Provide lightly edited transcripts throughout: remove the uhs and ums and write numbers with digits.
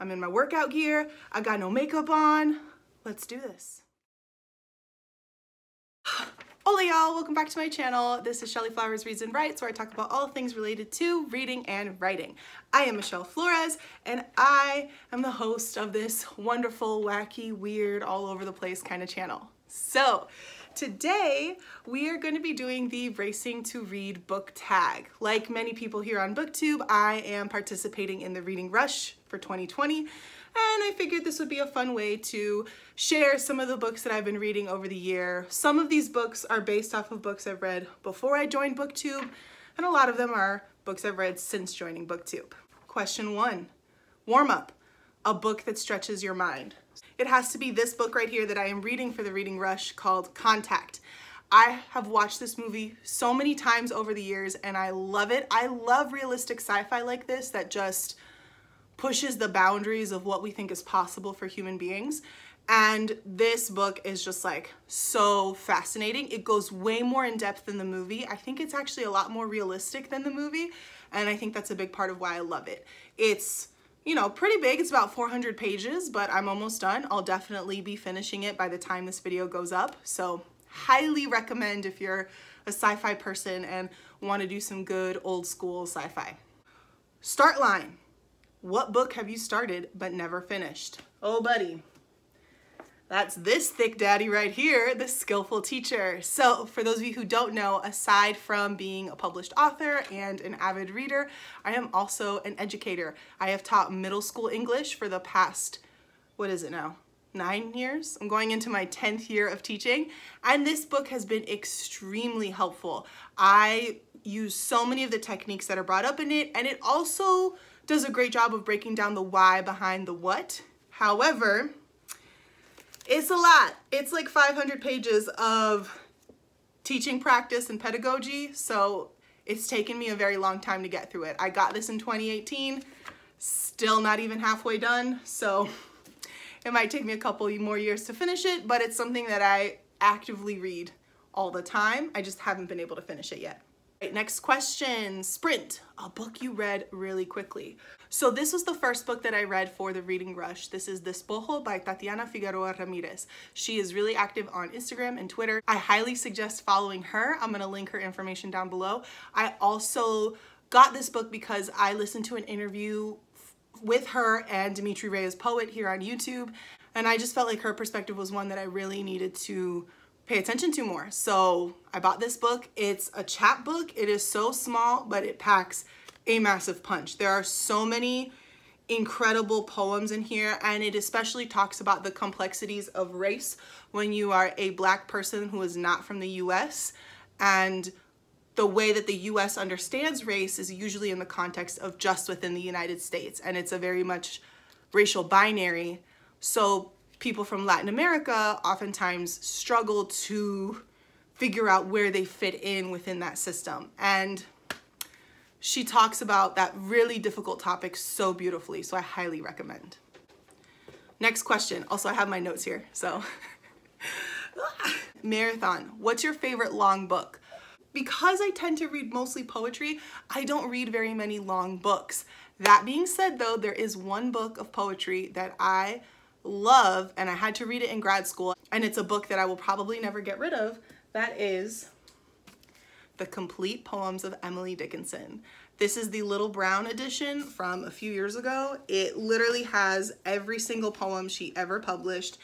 I'm in my workout gear. I got no makeup on. Let's do this. Hola y'all, welcome back to my channel. This is Shelly Flowers Reads and Writes, where I talk about all things related to reading and writing. I am Michelle Flores, and I am the host of this wonderful, wacky, weird, all over the place kind of channel. So today we are going to be doing the Racing to Read book tag. Like many people here on BookTube, I am participating in the Reading Rush for 2020, and I figured this would be a fun way to share some of the books that I've been reading over the year. Some of these books are based off of books I've read before I joined BookTube, and a lot of them are books I've read since joining BookTube. Question 1, warm up, a book that stretches your mind. It has to be this book right here that I am reading for the Reading Rush called Contact. I have watched this movie so many times over the years and I love it. I love realistic sci-fi like this that just pushes the boundaries of what we think is possible for human beings. And this book is just like so fascinating. It goes way more in depth than the movie. I think it's actually a lot more realistic than the movie, and I think that's a big part of why I love it. It's, you know, pretty big. It's about 400 pages, but I'm almost done. I'll definitely be finishing it by the time this video goes up. So highly recommend if you're a sci-fi person and want to do some good old school sci-fi. Start line. What book have you started but never finished? Oh, buddy. That's this thick daddy right here, The Skillful Teacher. So for those of you who don't know, aside from being a published author and an avid reader, I am also an educator. I have taught middle school English for the past, what is it now? 9 years? I'm going into my 10th year of teaching, and this book has been extremely helpful. I use so many of the techniques that are brought up in it, and it also does a great job of breaking down the why behind the what. However, it's a lot. It's like 500 pages of teaching practice and pedagogy, so it's taken me a very long time to get through it. I got this in 2018, still not even halfway done, so it might take me a couple more years to finish it, but it's something that I actively read all the time. I just haven't been able to finish it yet. Right, next question, Sprint, a book you read really quickly. So this was the first book that I read for the Reading Rush. This is the Spojo by Tatiana Figueroa Ramirez. She is really active on Instagram and Twitter. I highly suggest following her. I'm gonna link her information down below. I also got this book because I listened to an interview with her and Dimitri Reyes Poet here on YouTube, and I just felt like her perspective was one that I really needed to pay attention to more. So I bought this book. It's a chapbook. It is so small, but it packs a massive punch. There are so many incredible poems in here, and it especially talks about the complexities of race when you are a Black person who is not from the US, and the way that the US understands race is usually in the context of just within the United States, and it's a very much racial binary. So people from Latin America oftentimes struggle to figure out where they fit in within that system. And she talks about that really difficult topic so beautifully, so I highly recommend. Next question. Also, I have my notes here, so. Marathon. What's your favorite long book? Because I tend to read mostly poetry, I don't read very many long books. That being said though, there is one book of poetry that I love, and I had to read it in grad school, and it's a book that I will probably never get rid of. That is The Complete Poems of Emily Dickinson. This is the Little Brown edition from a few years ago. It literally has every single poem she ever published.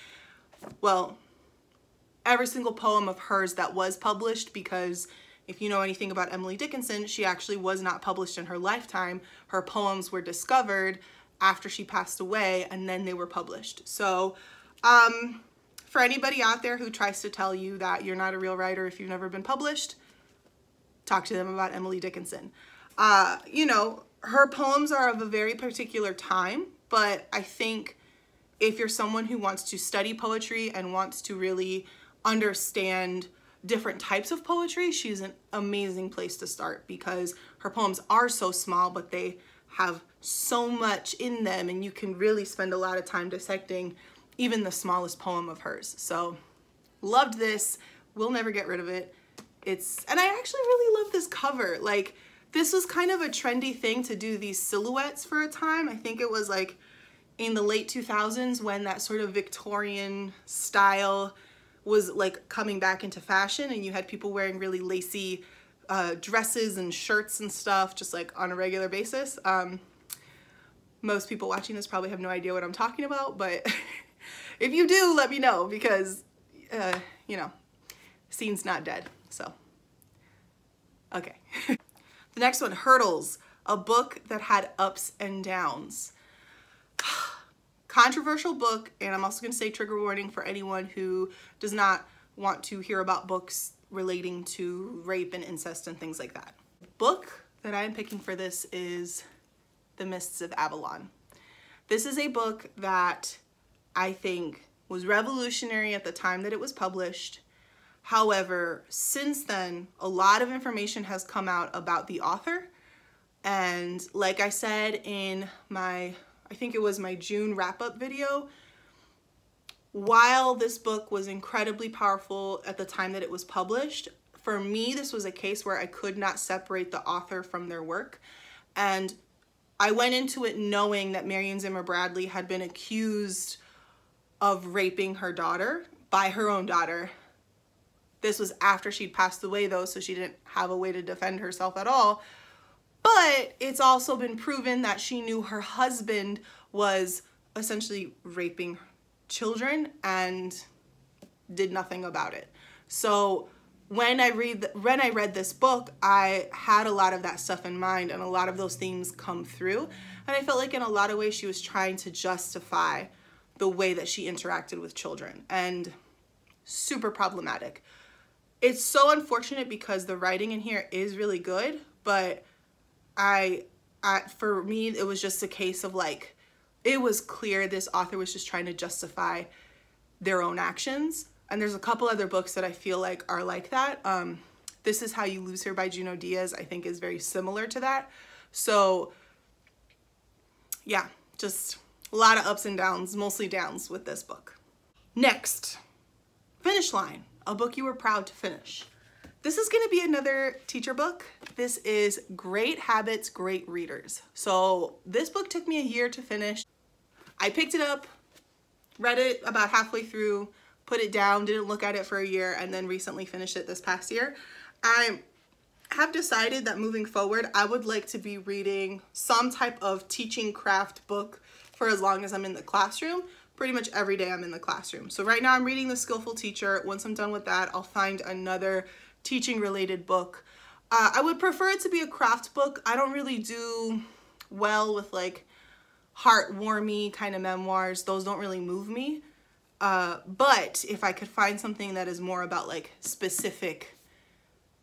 Well, every single poem of hers that was published, because if you know anything about Emily Dickinson, she actually was not published in her lifetime. Her poems were discovered after she passed away, and then they were published. So for anybody out there who tries to tell you that you're not a real writer if you've never been published, talk to them about Emily Dickinson. You know, her poems are of a very particular time, but I think if you're someone who wants to study poetry and wants to really understand different types of poetry, she's an amazing place to start, because her poems are so small, but they have so much in them, and you can really spend a lot of time dissecting even the smallest poem of hers. So loved this, will never get rid of it. And I actually really love this cover. Like, this was kind of a trendy thing to do these silhouettes for a time. I think it was like in the late 2000s, when that sort of Victorian style was like coming back into fashion, and you had people wearing really lacy dresses and shirts and stuff just like on a regular basis. Most people watching this probably have no idea what I'm talking about, but if you do, let me know, because you know, scene's not dead. So okay. The next one, Hurdles, a book that had ups and downs. Controversial book, and I'm also going to say trigger warning for anyone who does not want to hear about books relating to rape and incest and things like that. The book that I'm picking for this is The Mists of Avalon. This is a book that I think was revolutionary at the time that it was published. However, since then, a lot of information has come out about the author. And like I said in my, I think it was my June wrap-up video, while this book was incredibly powerful at the time that it was published, for me, this was a case where I could not separate the author from their work. And I went into it knowing that Marion Zimmer Bradley had been accused of raping her daughter by her own daughter. This was after she'd passed away though, so she didn't have a way to defend herself at all. But it's also been proven that she knew her husband was essentially raping children and did nothing about it. So when I read this book, I had a lot of that stuff in mind, and a lot of those themes come through. And I felt like in a lot of ways she was trying to justify the way that she interacted with children, and super problematic. It's so unfortunate because the writing in here is really good, but for me, it was just a case of like, it was clear this author was just trying to justify their own actions. And there's a couple other books that I feel like are like that. This Is How You Lose Her by Junot Diaz, I think, is very similar to that. So yeah, just a lot of ups and downs, mostly downs with this book. Next, Finish Line, a book you were proud to finish. This is going to be another teacher book. This is Great Habits, Great Readers. So this book took me a year to finish. I picked it up, read it about halfway through, put it down, didn't look at it for a year, and then recently finished it this past year. I have decided that moving forward, I would like to be reading some type of teaching craft book for as long as I'm in the classroom. Pretty much every day I'm in the classroom. So right now I'm reading The Skillful Teacher. Once I'm done with that, I'll find another teaching related book. I would prefer it to be a craft book. I don't really do well with like heartwarming kind of memoirs. Those don't really move me. But if I could find something that is more about like specific,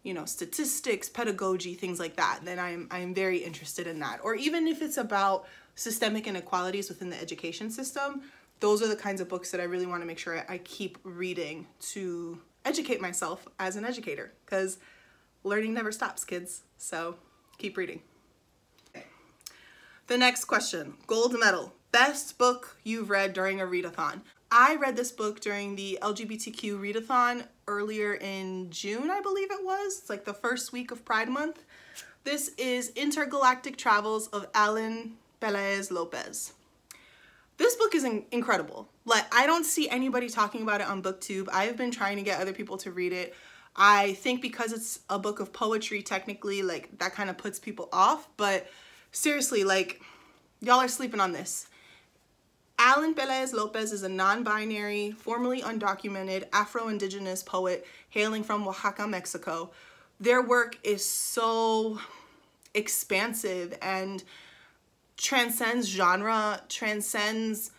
you know, statistics, pedagogy, things like that, then I'm very interested in that. Or even if it's about systemic inequalities within the education system, those are the kinds of books that I really want to make sure I keep reading to educate myself as an educator, because learning never stops, kids. So keep reading. Okay. The next question, gold medal, best book you've read during a read-a-thon. I read this book during the LGBTQ read-a-thon earlier in June, I believe it was. It's like the first week of Pride Month. This is Intergalactic Travels of Alan Pelez Lopez. This book is incredible. Like, I don't see anybody talking about it on BookTube. I've been trying to get other people to read it. I think because it's a book of poetry, technically, like, that kind of puts people off. But seriously, like, y'all are sleeping on this. Alan Pelez Lopez is a non-binary, formerly undocumented Afro-Indigenous poet hailing from Oaxaca, Mexico. Their work is so expansive and transcends genre, transcends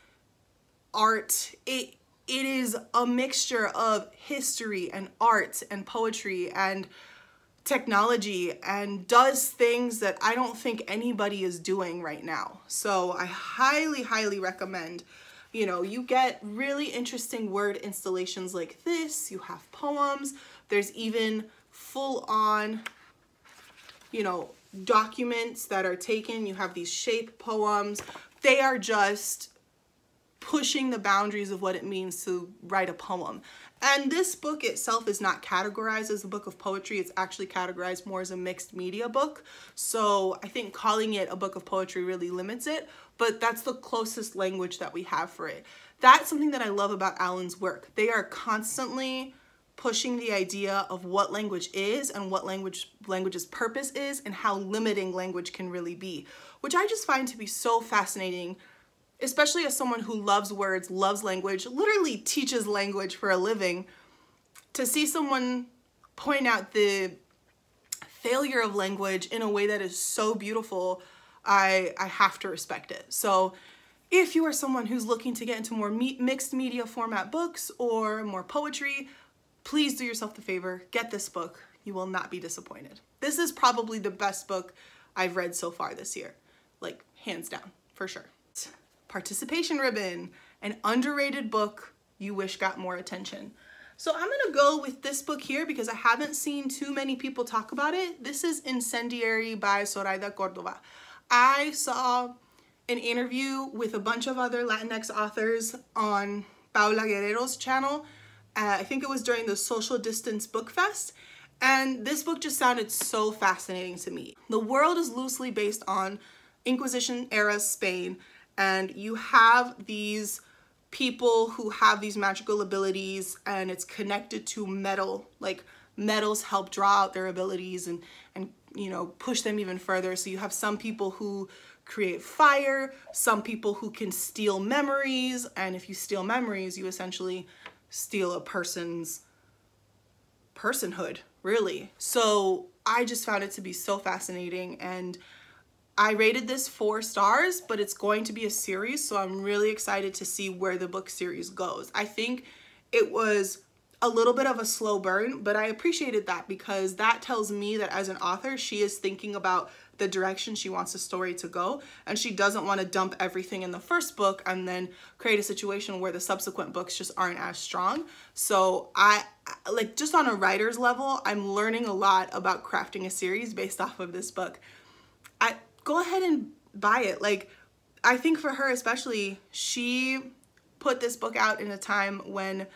art. It is a mixture of history and art and poetry and technology, and does things that I don't think anybody is doing right now. So I highly, highly recommend, you know, you get really interesting word installations like this, you have poems, there's even full on, you know, documents that are taken, you have these shape poems. They are just pushing the boundaries of what it means to write a poem. And this book itself is not categorized as a book of poetry. It's actually categorized more as a mixed media book. So I think calling it a book of poetry really limits it, but that's the closest language that we have for it. That's something that I love about Alan's work. They are constantly pushing the idea of what language is and what language's purpose is and how limiting language can really be, which I just find to be so fascinating, especially as someone who loves words, loves language, literally teaches language for a living. To see someone point out the failure of language in a way that is so beautiful, I have to respect it. So if you are someone who's looking to get into more mixed media format books or more poetry, please do yourself the favor, get this book. You will not be disappointed. This is probably the best book I've read so far this year, like hands down, for sure. Participation ribbon, an underrated book you wish got more attention. So I'm gonna go with this book here because I haven't seen too many people talk about it. This is Incendiary by Zoraida Cordova. I saw an interview with a bunch of other Latinx authors on Paula Guerrero's channel. I think it was during the Social Distance Book Fest, and this book just sounded so fascinating to me. The world is loosely based on Inquisition era Spain, and you have these people who have these magical abilities, and it's connected to metal. Like metals help draw out their abilities and you know, push them even further. So you have some people who create fire, some people who can steal memories, and if you steal memories, you essentially steal a person's personhood, really. So I just found it to be so fascinating, and I rated this 4 stars, but it's going to be a series, so I'm really excited to see where the book series goes. I think it was a little bit of a slow burn, but I appreciated that because that tells me that as an author, she is thinking about the direction she wants the story to go, and she doesn't want to dump everything in the first book and then create a situation where the subsequent books just aren't as strong. So I like, just on a writer's level, I'm learning a lot about crafting a series based off of this book. Go ahead and buy it. Like, I think for her especially, she put this book out in a time when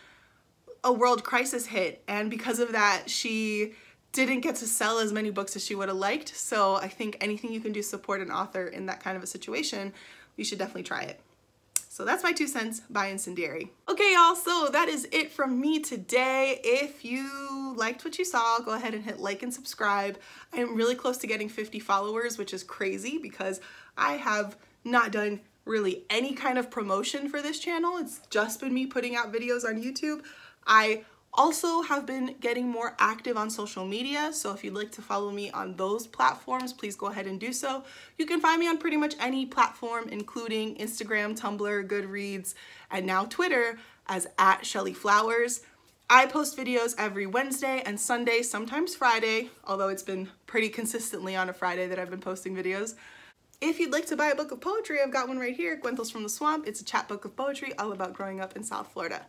a world crisis hit, and because of that, she didn't get to sell as many books as she would have liked. So I think anything you can do to support an author in that kind of a situation, you should definitely try it. So that's my 2 cents by Incendiary. Okay, y'all, so that is it from me today. If you liked what you saw, go ahead and hit like and subscribe. I am really close to getting 50 followers, which is crazy because I have not done really any kind of promotion for this channel. It's just been me putting out videos on YouTube. I also have been getting more active on social media, so if you'd like to follow me on those platforms, please go ahead and do so. You can find me on pretty much any platform, including Instagram, Tumblr, Goodreads, and now Twitter as @ShellyFlowers. I post videos every Wednesday and Sunday, sometimes Friday, although it's been pretty consistently on a Friday that I've been posting videos. If you'd like to buy a book of poetry, I've got one right here, Cuentos from the Swamp. It's a chapbook of poetry all about growing up in South Florida.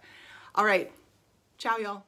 All right. Ciao, y'all.